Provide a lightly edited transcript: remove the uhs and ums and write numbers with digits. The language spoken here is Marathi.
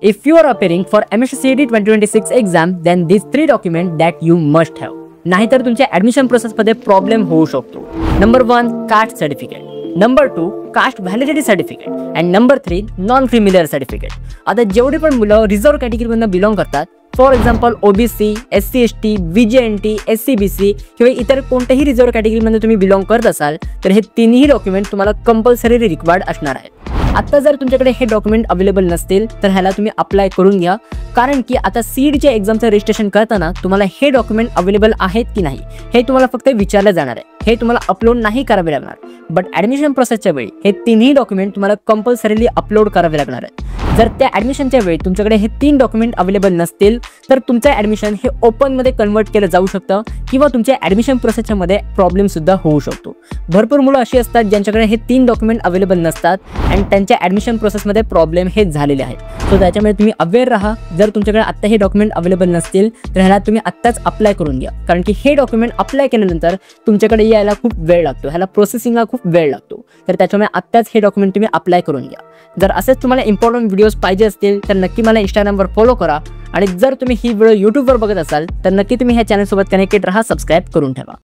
If you are appearing for MSc CET 2026 exam, then these 3 documents that you must have. नाहीतर तुमच्या ऍडमिशन प्रोसेसमध्ये प्रॉब्लेम होऊ शकतो. Number 1 caste certificate, number 2 caste validity certificate and number 3 non criminal certificate. आता जेवढे पण मुलं रिझर्व्ह कॅटेगरीमधून बिलॉंग करतात, for example OBC, SC ST, VJNT, SCBC किंवा इतर कोणत्याही रिझर्व्ह कॅटेगरीमध्ये तुम्ही बिलॉंग करत असाल तर हे तिन्ही डॉक्युमेंट तुम्हाला कंपल्सरी रिक्वायर्ड असणार आहेत. आता जर तुमच्याकडे हे डॉक्युमेंट अवेलेबल नसतील तर ह्याला तुम्ही अप्लाय करून घ्या, कारण की आता सीईटीच्या एक्झामचं रजिस्ट्रेशन करताना तुम्हाला हे डॉक्युमेंट अवेलेबल आहेत की नाही हे तुम्हाला फक्त विचारलं जाणार आहे. हे तुम्हाला अपलोड नाही करावे लागणार, बट ॲडमिशन प्रोसेसच्या वेळी हे तिन्ही डॉक्युमेंट तुम्हाला कंपल्सरीली अपलोड करावे लागणार आहेत. जर त्या ॲडमिशनच्या वेळी तुमच्याकडे हे 3 डॉक्युमेंट अवेलेबल नसतील तर तुमचं ॲडमिशन हे ओपनमध्ये कन्वर्ट केलं जाऊ शकतं किंवा तुमच्या ॲडमिशन प्रोसेसच्या मध्ये प्रॉब्लेम सुद्धा होऊ शकतो. भरपूर मुलं अशी असतात ज्यांच्याकडे हे 3 डॉक्युमेंट अवेलेबल नसतात आणि त्यांच्या ॲडमिशन प्रोसेसमध्ये प्रॉब्लेम हे झालेले आहेत. सो त्याच्यामुळे तुम्ही अवेअर राहा. जर तुमच्याकडे आत्ता हे डॉक्युमेंट अवेलेबल नसतील तर ह्याला तुम्ही आत्ताच अप्लाय करून घ्या, कारण की हे डॉक्युमेंट अप्लाय केल्यानंतर तुमच्याकडे यायला खूप वेळ लागतो, ह्याला प्रोसेसिंगला खूप वेळ लागतो. तर त्याच्यामुळे आत्ताच हे डॉक्युमेंट तुम्ही अप्लाय करून घ्या. जर असेच तुम्हाला इम्पॉर्टंट व्हिडिओज पाहिजे असतील तर नक्की मला इंस्टाग्रामवर फॉलो करा, आणि जर तुम्ही ही व्हिडिओ यूट्यूबवर बघत असाल तर नक्की तुम्ही ह्या चॅनलसोबत कनेक्टेड राहा, सबस्क्राईब करून ठेवा.